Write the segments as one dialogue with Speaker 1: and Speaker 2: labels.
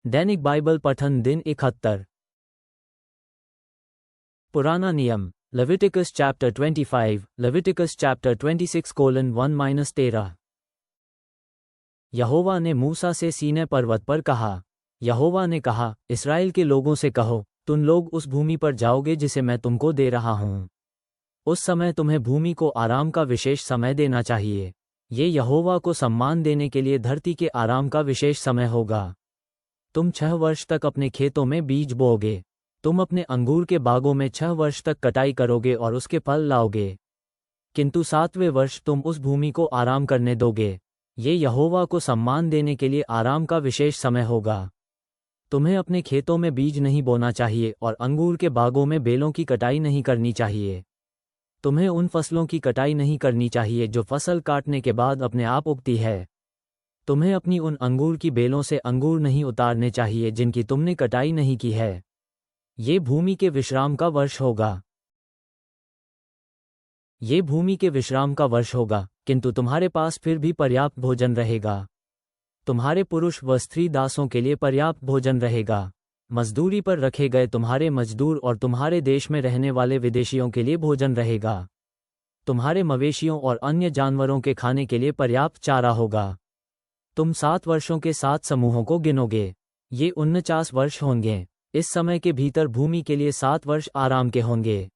Speaker 1: दैनिक Bible पठन दिन 71। पुराना नियम लेविटिकस चैप्टर 25, लेविटिकस चैप्टर 26:1-13। यहोवा ने मूसा से सीनै पर्वत पर कहा। यहोवा ने कहा, इस्राएल के लोगों से कहो, तुम लोग उस भूमि पर जाओगे जिसे मैं तुमको दे रहा हूँ। उस समय तुम्हें भूमि को आराम का विशेष समय देना चाहिए। ये यहोवा को सम्मान देने के लिए धरती के आराम का विशेष समय होगा। तुम 6 वर्ष तक अपने खेतों में बीज बोओगे। तुम अपने अंगूर के बागों में 6 वर्ष तक कटाई करोगे और उसके फल लाओगे। किंतु 7वें वर्ष तुम उस भूमि को आराम करने दोगे। ये यहोवा को सम्मान देने के लिए आराम का विशेष समय होगा। तुम्हें अपने खेतों में बीज नहीं बोना चाहिए और अंगूर के बागों में बेलों की कटाई नहीं करनी चाहिए। तुम्हें उन फसलों की कटाई नहीं करनी चाहिए जो फसल काटने के बाद अपने आप उगती है। तुम्हें अपनी उन अंगूर की बेलों से अंगूर नहीं उतारने चाहिए जिनकी तुमने कटाई नहीं की है। ये भूमि के विश्राम का वर्ष होगा। ये भूमि के विश्राम का वर्ष होगा, किंतु तुम्हारे पास फिर भी पर्याप्त भोजन रहेगा। तुम्हारे पुरुष व स्त्री दासों के लिए पर्याप्त भोजन रहेगा। मजदूरी पर रखे गए तुम्हारे मजदूर और तुम्हारे देश में रहने वाले विदेशियों के लिए भोजन रहेगा। तुम्हारे मवेशियों और अन्य जानवरों के खाने के लिए पर्याप्त चारा होगा। तुम 7 वर्षों के 7 समूहों को गिनोगे। ये 49 वर्ष होंगे। इस समय के भीतर भूमि के लिए 7 वर्ष आराम के होंगे।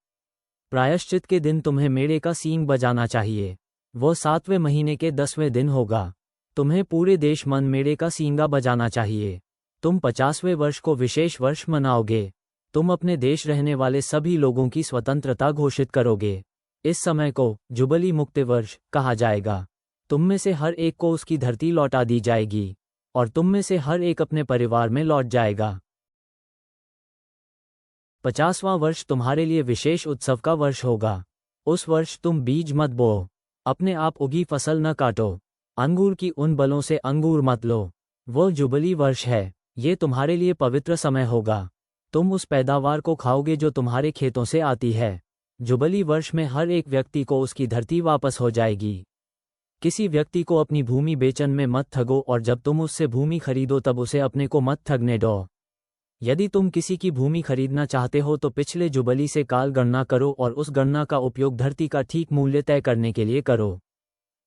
Speaker 1: प्रायश्चित के दिन तुम्हें मेढ़े का सींग बजाना चाहिए। वो 7वें महीने के 10वें दिन होगा। तुम्हें पूरे देश मन मेढ़े का सींगा बजाना चाहिए। तुम 50वें वर्ष को विशेष वर्ष मनाओगे। तुम अपने देश रहने वाले सभी लोगों की स्वतंत्रता घोषित करोगे। इस समय को जुबली मुक्ति वर्ष कहा जाएगा। तुम में से हर एक को उसकी धरती लौटा दी जाएगी और तुम में से हर एक अपने परिवार में लौट जाएगा। 50वां वर्ष तुम्हारे लिए विशेष उत्सव का वर्ष होगा। उस वर्ष तुम बीज मत बोओ, अपने आप उगी फसल न काटो, अंगूर की उन बलों से अंगूर मत लो। वो जुबली वर्ष है। ये तुम्हारे लिए पवित्र समय होगा। तुम उस पैदावार को खाओगे जो तुम्हारे खेतों से आती है। जुबली वर्ष में हर एक व्यक्ति को उसकी धरती वापस हो जाएगी। किसी व्यक्ति को अपनी भूमि बेचन में मत ठगो और जब तुम उससे भूमि खरीदो तब उसे अपने को मत ठगने दो। यदि तुम किसी की भूमि खरीदना चाहते हो तो पिछले जुबली से काल गणना करो और उस गणना का उपयोग धरती का ठीक मूल्य तय करने के लिए करो।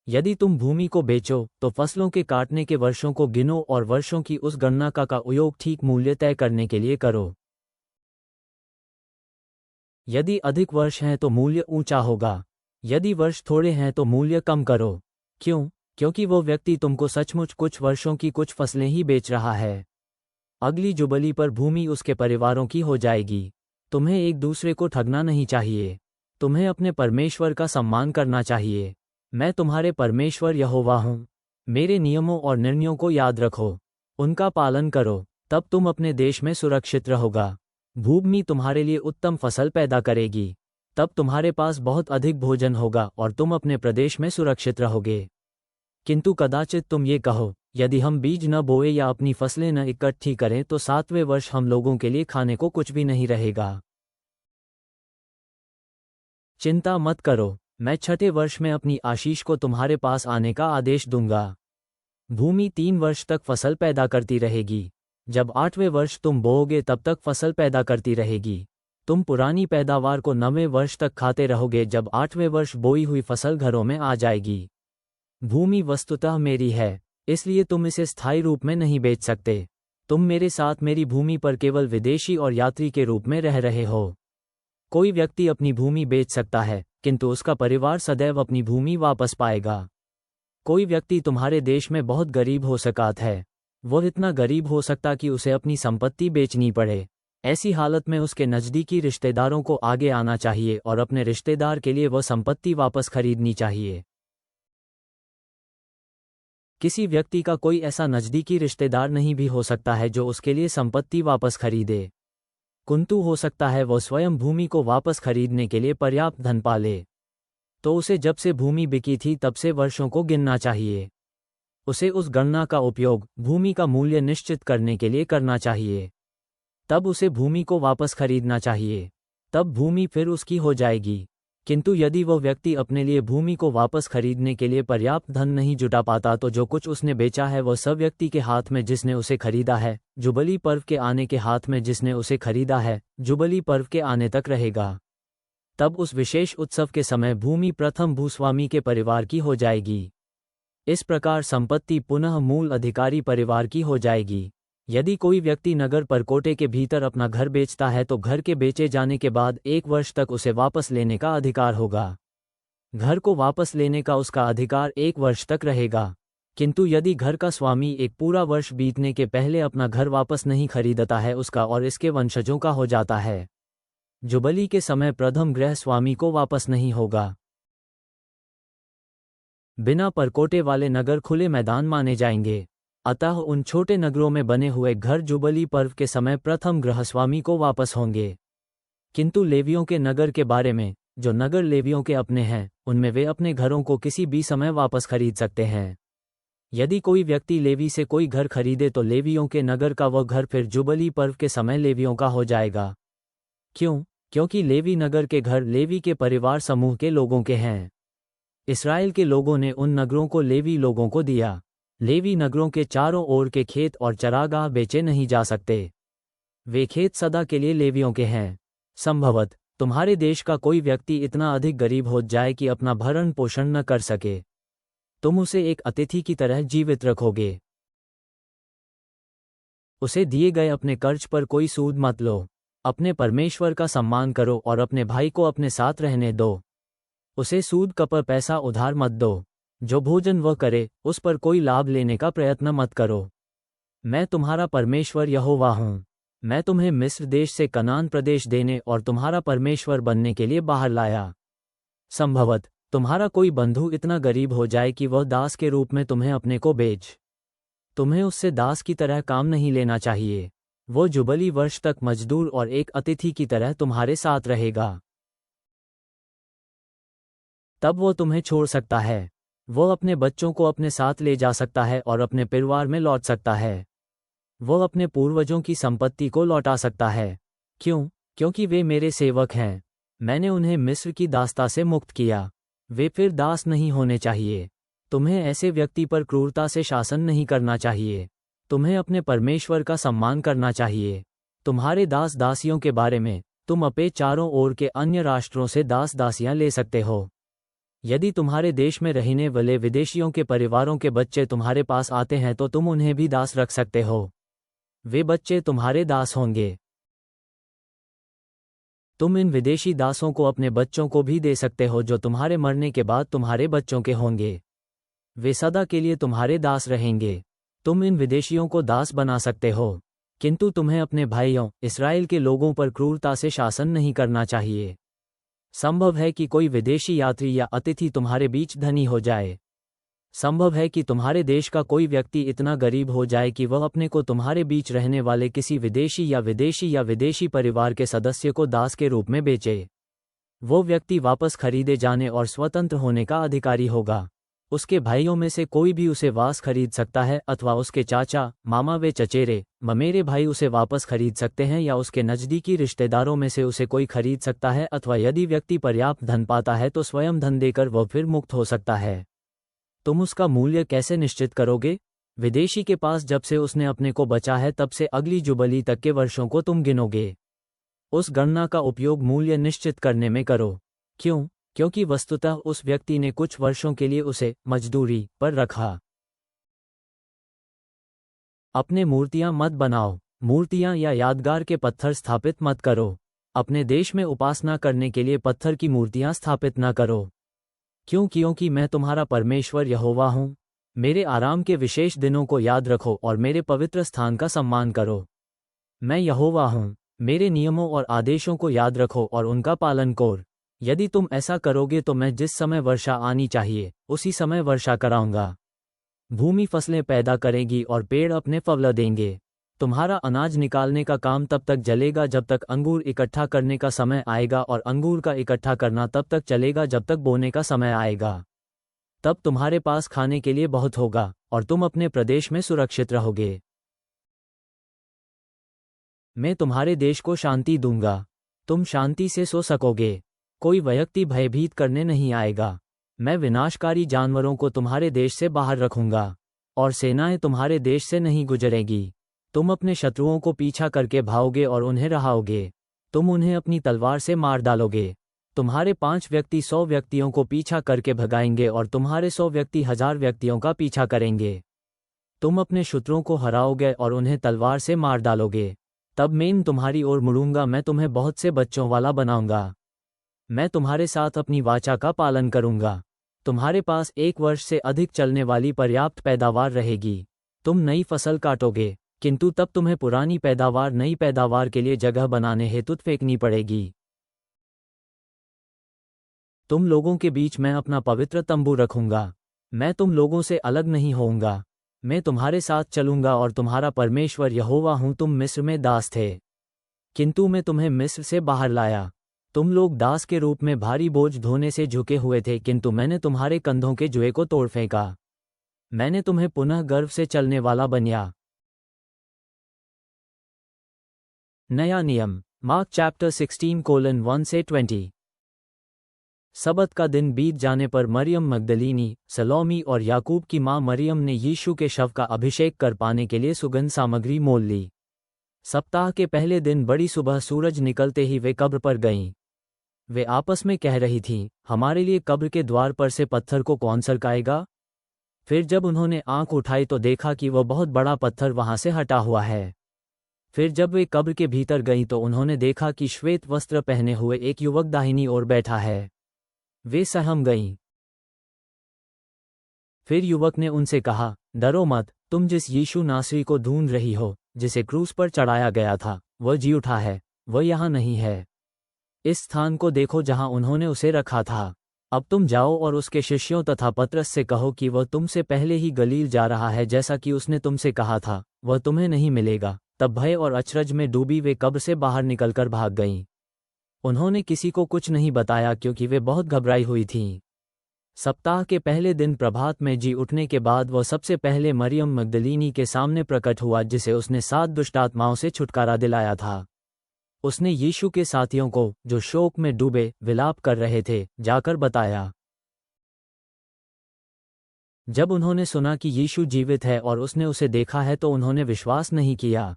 Speaker 1: यदि तुम भूमि को बेचो तो फसलों के काटने के वर्षों को गिनो और वर्षों की उस गणना का उपयोग ठीक मूल्य तय करने के लिए करो। यदि अधिक वर्ष हैं तो मूल्य ऊंचा होगा। यदि वर्ष थोड़े हैं तो मूल्य कम करो। क्यों? क्योंकि वो व्यक्ति तुमको सचमुच कुछ वर्षों की कुछ फसलें ही बेच रहा है। अगली जुबली पर भूमि उसके परिवारों की हो जाएगी। तुम्हें एक दूसरे को ठगना नहीं चाहिए। तुम्हें अपने परमेश्वर का सम्मान करना चाहिए। मैं तुम्हारे परमेश्वर यहोवा हूँ। मेरे नियमों और निर्णयों को याद रखो, उनका पालन करो, तब तुम अपने देश में सुरक्षित रहोगा। भूमि तुम्हारे लिए उत्तम फसल पैदा करेगी। तब तुम्हारे पास बहुत अधिक भोजन होगा और तुम अपने प्रदेश में सुरक्षित रहोगे। किंतु कदाचित तुम ये कहो, यदि हम बीज न बोए या अपनी फसलें न इकट्ठी करें तो 7वें वर्ष हम लोगों के लिए खाने को कुछ भी नहीं रहेगा। चिंता मत करो, मैं 6ठे वर्ष में अपनी आशीष को तुम्हारे पास आने का आदेश दूंगा। भूमि 3 वर्ष तक फसल पैदा करती रहेगी। जब 8वें वर्ष तुम बोओगे तब तक फसल पैदा करती रहेगी। तुम पुरानी पैदावार को 9वें वर्ष तक खाते रहोगे जब 8वें वर्ष बोई हुई फसल घरों में आ जाएगी। भूमि वस्तुतः मेरी है, इसलिए तुम इसे स्थायी रूप में नहीं बेच सकते। तुम मेरे साथ मेरी भूमि पर केवल विदेशी और यात्री के रूप में रह रहे हो। कोई व्यक्ति अपनी भूमि बेच सकता है, किंतु उसका परिवार सदैव अपनी भूमि वापस पाएगा। कोई व्यक्ति तुम्हारे देश में बहुत गरीब हो सकता है। वह इतना गरीब हो सकता कि उसे अपनी संपत्ति बेचनी पड़े। ऐसी हालत में उसके नज़दीकी रिश्तेदारों को आगे आना चाहिए और अपने रिश्तेदार के लिए वह संपत्ति वापस खरीदनी चाहिए। किसी व्यक्ति का कोई ऐसा नज़दीकी रिश्तेदार नहीं भी हो सकता है जो उसके लिए संपत्ति वापस खरीदे। किंतु हो सकता है वह स्वयं भूमि को वापस खरीदने के लिए पर्याप्त धन पाले। तो उसे जब से भूमि बिकी थी तब से वर्षों को गिनना चाहिए। उसे उस गणना का उपयोग भूमि का मूल्य निश्चित करने के लिए करना चाहिए। तब उसे भूमि को वापस खरीदना चाहिए। तब भूमि फिर उसकी हो जाएगी। किंतु यदि वह व्यक्ति अपने लिए भूमि को वापस खरीदने के लिए पर्याप्त धन नहीं जुटा पाता तो जो कुछ उसने बेचा है वह सब व्यक्ति के हाथ में जिसने उसे खरीदा है, जुबली पर्व के आने के हाथ में जिसने उसे खरीदा है, जुबली पर्व के आने तक रहेगा। तब उस विशेष उत्सव के समय भूमि प्रथम भूस्वामी के परिवार की हो जाएगी। इस प्रकार संपत्ति पुनः मूल अधिकारी परिवार की हो जाएगी। यदि कोई व्यक्ति नगर परकोटे के भीतर अपना घर बेचता है तो घर के बेचे जाने के बाद 1 वर्ष तक उसे वापस लेने का अधिकार होगा। घर को वापस लेने का उसका अधिकार 1 वर्ष तक रहेगा। किंतु यदि घर का स्वामी एक पूरा वर्ष बीतने के पहले अपना घर वापस नहीं खरीदता है, उसका और इसके वंशजों का हो जाता है। जुबली के समय प्रथम गृह स्वामी को वापस नहीं होगा। बिना परकोटे वाले नगर खुले मैदान माने जाएंगे। अतः उन छोटे नगरों में बने हुए घर जुबली पर्व के समय प्रथम गृहस्वामी को वापस होंगे। किंतु लेवियों के नगर के बारे में, जो नगर लेवियों के अपने हैं, उनमें वे अपने घरों को किसी भी समय वापस खरीद सकते हैं। यदि कोई व्यक्ति लेवी से कोई घर खरीदे तो लेवियों के नगर का वह घर फिर जुबली पर्व के समय लेवियों का हो जाएगा। क्यों? क्योंकि लेवी नगर के घर लेवी के परिवार समूह के लोगों के हैं। इस्राएल के लोगों ने उन नगरों को लेवी लोगों को दिया। लेवी नगरों के चारों ओर के खेत और चरागाह बेचे नहीं जा सकते। वे खेत सदा के लिए लेवियों के हैं। संभवत तुम्हारे देश का कोई व्यक्ति इतना अधिक गरीब हो जाए कि अपना भरण पोषण न कर सके, तुम उसे एक अतिथि की तरह जीवित रखोगे। उसे दिए गए अपने कर्ज पर कोई सूद मत लो। अपने परमेश्वर का सम्मान करो और अपने भाई को अपने साथ रहने दो। उसे सूद का पर पैसा उधार मत दो। जो भोजन वह करे उस पर कोई लाभ लेने का प्रयत्न मत करो। मैं तुम्हारा परमेश्वर यहोवा हूँ। मैं तुम्हें मिस्र देश से कनान प्रदेश देने और तुम्हारा परमेश्वर बनने के लिए बाहर लाया। संभवत तुम्हारा कोई बंधु इतना गरीब हो जाए कि वह दास के रूप में तुम्हें अपने को बेच। तुम्हें उससे दास की तरह काम नहीं लेना चाहिए। वो जुबली वर्ष तक मजदूर और एक अतिथि की तरह तुम्हारे साथ रहेगा। तब वो तुम्हें छोड़ सकता है। वो अपने बच्चों को अपने साथ ले जा सकता है और अपने परिवार में लौट सकता है। वो अपने पूर्वजों की संपत्ति को लौटा सकता है। क्यों? क्योंकि वे मेरे सेवक हैं। मैंने उन्हें मिस्र की दासता से मुक्त किया। वे फिर दास नहीं होने चाहिए। तुम्हें ऐसे व्यक्ति पर क्रूरता से शासन नहीं करना चाहिए। तुम्हें अपने परमेश्वर का सम्मान करना चाहिए। तुम्हारे दास दासियों के बारे में, तुम अपने चारों ओर के अन्य राष्ट्रों से दास दासियां ले सकते हो। यदि तुम्हारे देश में रहने वाले विदेशियों के परिवारों के बच्चे तुम्हारे पास आते हैं तो तुम उन्हें भी दास रख सकते हो। वे बच्चे तुम्हारे दास होंगे। तुम इन विदेशी दासों को अपने बच्चों को भी दे सकते हो जो तुम्हारे मरने के बाद तुम्हारे बच्चों के होंगे। वे सदा के लिए तुम्हारे दास रहेंगे। तुम इन विदेशियों को दास बना सकते हो, किंतु तुम्हें अपने भाइयों इस्राएल के लोगों पर क्रूरता से शासन नहीं करना चाहिए। संभव है कि कोई विदेशी यात्री या अतिथि तुम्हारे बीच धनी हो जाए। संभव है कि तुम्हारे देश का कोई व्यक्ति इतना गरीब हो जाए कि वह अपने को तुम्हारे बीच रहने वाले किसी विदेशी परिवार के सदस्य को दास के रूप में बेचे। वो व्यक्ति वापस खरीदे जाने और स्वतंत्र होने का अधिकारी होगा। उसके भाइयों में से कोई भी उसे वापस खरीद सकता है, अथवा उसके चाचा, मामा व चचेरे, ममेरे भाई उसे वापस खरीद सकते हैं, या उसके नज़दीकी रिश्तेदारों में से उसे कोई खरीद सकता है, अथवा यदि व्यक्ति पर्याप्त धन पाता है तो स्वयं धन देकर वह फिर मुक्त हो सकता है। तुम उसका मूल्य कैसे निश्चित करोगे? विदेशी के पास जब से उसने अपने को बचा है तब से अगली जुबली तक के वर्षों को तुम गिनोगे। उस गणना का उपयोग मूल्य निश्चित करने में करो। क्यों? क्योंकि वस्तुतः उस व्यक्ति ने कुछ वर्षों के लिए उसे मजदूरी पर रखा। अपने मूर्तियां मत बनाओ। मूर्तियां या यादगार के पत्थर स्थापित मत करो। अपने देश में उपासना करने के लिए पत्थर की मूर्तियां स्थापित न करो। क्योंकि मैं तुम्हारा परमेश्वर यहोवा हूँ। मेरे आराम के विशेष दिनों को याद रखो और मेरे पवित्र स्थान का सम्मान करो। मैं यहोवा हूँ। मेरे नियमों और आदेशों को याद रखो और उनका पालन करो। यदि तुम ऐसा करोगे तो मैं जिस समय वर्षा आनी चाहिए उसी समय वर्षा कराऊंगा। भूमि फसलें पैदा करेगी और पेड़ अपने फल देंगे। तुम्हारा अनाज निकालने का काम तब तक चलेगा जब तक अंगूर इकट्ठा करने का समय आएगा, और अंगूर का इकट्ठा करना तब तक चलेगा जब तक बोने का समय आएगा। तब तुम्हारे पास खाने के लिए बहुत होगा और तुम अपने प्रदेश में सुरक्षित रहोगे। मैं तुम्हारे देश को शांति दूंगा। तुम शांति से सो सकोगे। कोई व्यक्ति भयभीत करने नहीं आएगा। मैं विनाशकारी जानवरों को तुम्हारे देश से बाहर रखूंगा, और सेनाएं तुम्हारे देश से नहीं गुजरेगी। तुम अपने शत्रुओं को पीछा करके भागोगे और उन्हें रहाओगे। तुम उन्हें अपनी तलवार से मार डालोगे। तुम्हारे 5 व्यक्ति 100 व्यक्तियों को पीछा करके भगाएंगे और तुम्हारे 100 व्यक्ति 1000 व्यक्तियों का पीछा करेंगे। तुम अपने शत्रुओं को हराओगे और उन्हें तलवार से मार डालोगे। तब मैं तुम्हारी ओर मुड़ूंगा, मैं तुम्हें बहुत से बच्चों वाला बनाऊंगा। मैं तुम्हारे साथ अपनी वाचा का पालन करूंगा। तुम्हारे पास 1 वर्ष से अधिक चलने वाली पर्याप्त पैदावार रहेगी। तुम नई फसल काटोगे, किंतु तब तुम्हें पुरानी पैदावार नई पैदावार के लिए जगह बनाने हेतु फेंकनी पड़ेगी। तुम लोगों के बीच मैं अपना पवित्र तंबू रखूंगा। मैं तुम लोगों से अलग नहीं होऊंगा। मैं तुम्हारे साथ चलूंगा और तुम्हारा परमेश्वर यहोवा हूं। तुम मिस्र में दास थे, किंतु मैं तुम्हें मिस्र से बाहर लाया। तुम लोग दास के रूप में भारी बोझ ढोने से झुके हुए थे, किंतु मैंने तुम्हारे कंधों के जुए को तोड़ फेंका। मैंने तुम्हें पुनः गर्व से चलने वाला बनाया। नया नियम, मार्क चैप्टर 16:1 से 20। सबत का दिन बीत जाने पर मरियम मगदलीनी, सलोमी और याकूब की मां मरियम ने यीशु के शव का अभिषेक कर पाने के लिए सुगंध सामग्री मोल ली। सप्ताह के पहले दिन बड़ी सुबह सूरज निकलते ही वे कब्र पर गईं। वे आपस में कह रही थीं, हमारे लिए कब्र के द्वार पर से पत्थर को कौन सरकाएगा? फिर जब उन्होंने आंख उठाई तो देखा कि वह बहुत बड़ा पत्थर वहां से हटा हुआ है। फिर जब वे कब्र के भीतर गईं तो उन्होंने देखा कि श्वेत वस्त्र पहने हुए एक युवक दाहिनी ओर बैठा है। वे सहम गईं। फिर युवक ने उनसे कहा, डरो मत, तुम जिस यीशु नासरी को ढूंढ रही हो, जिसे क्रूस पर चढ़ाया गया था, वह जी उठा है। वह यहाँ नहीं है। इस स्थान को देखो जहाँ उन्होंने उसे रखा था। अब तुम जाओ और उसके शिष्यों तथा पतरस से कहो कि वह तुमसे पहले ही गलील जा रहा है, जैसा कि उसने तुमसे कहा था। वह तुम्हें नहीं मिलेगा। तब भय और अचरज में डूबी वे कब्र से बाहर निकलकर भाग गईं। उन्होंने किसी को कुछ नहीं बताया, क्योंकि वे बहुत घबराई हुई थीं। सप्ताह के पहले दिन प्रभात में जी उठने के बाद वह सबसे पहले मरियम मगदलीनी के सामने प्रकट हुआ, जिसे उसने 7 दुष्टात्माओं से छुटकारा दिलाया था। उसने यीशु के साथियों को, जो शोक में डूबे विलाप कर रहे थे, जाकर बताया। जब उन्होंने सुना कि यीशु जीवित है और उसने उसे देखा है तो उन्होंने विश्वास नहीं किया।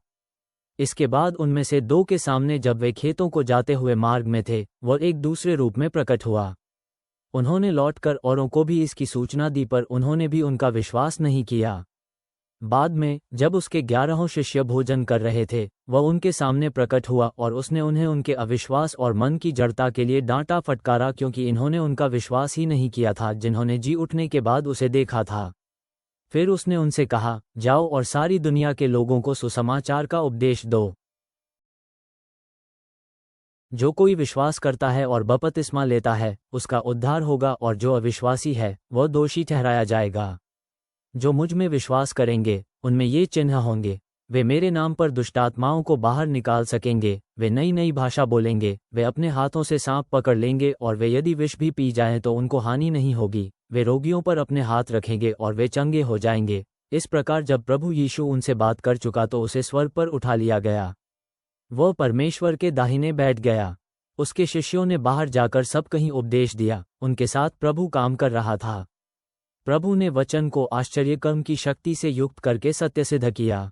Speaker 1: इसके बाद उनमें से 2 के सामने जब वे खेतों को जाते हुए मार्ग में थे, वह एक दूसरे रूप में प्रकट हुआ। उन्होंने लौटकर औरों को भी इसकी सूचना दी, पर उन्होंने भी उनका विश्वास नहीं किया। बाद में जब उसके 11 शिष्य भोजन कर रहे थे, वह उनके सामने प्रकट हुआ और उसने उन्हें उनके अविश्वास और मन की जड़ता के लिए डांटा फटकारा, क्योंकि इन्होंने उनका विश्वास ही नहीं किया था जिन्होंने जी उठने के बाद उसे देखा था। फिर उसने उनसे कहा, जाओ और सारी दुनिया के लोगों को सुसमाचार का उपदेश दो। जो कोई विश्वास करता है और बपतिस्मा लेता है, उसका उद्धार होगा, और जो अविश्वासी है वह दोषी ठहराया जाएगा। जो मुझ में विश्वास करेंगे, उनमें ये चिन्ह होंगे। वे मेरे नाम पर दुष्टात्माओं को बाहर निकाल सकेंगे, वे नई नई भाषा बोलेंगे, वे अपने हाथों से सांप पकड़ लेंगे, और वे यदि विष भी पी जाएं तो उनको हानि नहीं होगी। वे रोगियों पर अपने हाथ रखेंगे और वे चंगे हो जाएंगे। इस प्रकार जब प्रभु यीशु उनसे बात कर चुका तो उसे स्वर्ग पर उठा लिया गया। वह परमेश्वर के दाहिने बैठ गया। उसके शिष्यों ने बाहर जाकर सब कहीं उपदेश दिया। उनके साथ प्रभु काम कर रहा था। प्रभु ने वचन को आश्चर्यकर्म की शक्ति से युक्त करके सत्य सिद्ध किया।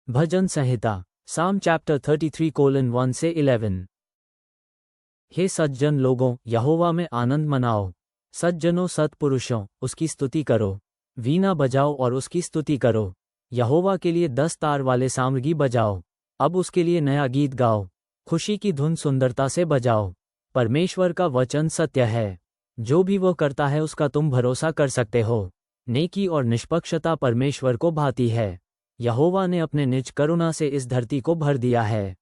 Speaker 1: भजन संहिता, साम चैप्टर 33:1 से 11। हे सज्जन लोगों, यहोवा में आनंद मनाओ। सज्जनों सत्पुरुषों, उसकी स्तुति करो। वीणा बजाओ और उसकी स्तुति करो। यहोवा के लिए 10 तार वाले सामग्री बजाओ। अब उसके लिए नया गीत गाओ। खुशी की धुन सुंदरता से बजाओ। परमेश्वर का वचन सत्य है। जो भी वो करता है उसका तुम भरोसा कर सकते हो। नेकी और निष्पक्षता परमेश्वर को भाती है। यहोवा ने अपने निज करुणा से इस धरती को भर दिया है।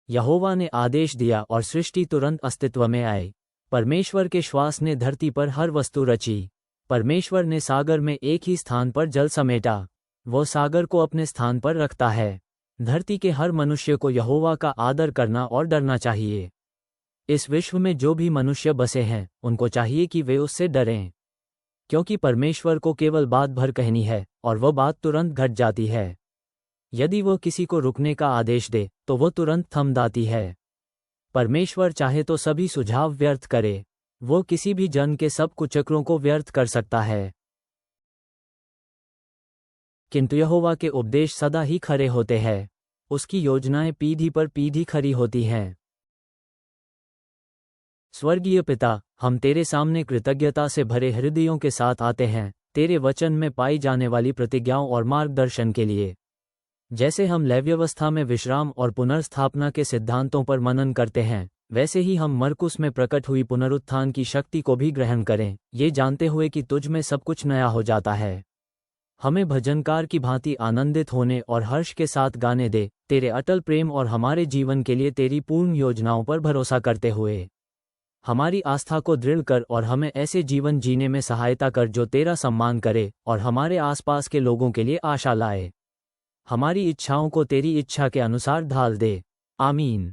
Speaker 1: यहोवा ने आदेश दिया और सृष्टि तुरंत अस्तित्व में आई। परमेश्वर के श्वास ने धरती पर हर वस्तु रची। परमेश्वर ने सागर में एक ही स्थान पर जल समेटा। वो सागर को अपने स्थान पर रखता है। धरती के हर मनुष्य को यहोवा का आदर करना और डरना चाहिए। इस विश्व में जो भी मनुष्य बसे हैं, उनको चाहिए कि वे उससे डरें, क्योंकि परमेश्वर को केवल बात भर कहनी है और वह बात तुरंत घट जाती है। यदि वह किसी को रुकने का आदेश दे तो वह तुरंत थम जाती है। परमेश्वर चाहे तो सभी सुझाव व्यर्थ करे। वो किसी भी जन के सब कुचक्रों को व्यर्थ कर सकता है, किंतु यहोवा के उपदेश सदा ही खरे होते हैं। उसकी योजनाएं पीढ़ी पर पीढ़ी खरी होती हैं। स्वर्गीय पिता, हम तेरे सामने कृतज्ञता से भरे हृदयों के साथ आते हैं, तेरे वचन में पाई जाने वाली प्रतिज्ञाओं और मार्गदर्शन के लिए। जैसे हम लेव्यवस्था में विश्राम और पुनर्स्थापना के सिद्धांतों पर मनन करते हैं, वैसे ही हम मरकुस में प्रकट हुई पुनरुत्थान की शक्ति को भी ग्रहण करें, ये जानते हुए कि तुझ में सब कुछ नया हो जाता है। हमें भजनकार की भांति आनंदित होने और हर्ष के साथ गाने दे, तेरे अटल प्रेम और हमारे जीवन के लिए तेरी पूर्ण योजनाओं पर भरोसा करते हुए। हमारी आस्था को दृढ़ कर और हमें ऐसे जीवन जीने में सहायता कर जो तेरा सम्मान करे और हमारे आसपास के लोगों के लिए आशा लाए। हमारी इच्छाओं को तेरी इच्छा के अनुसार ढाल दे। आमीन।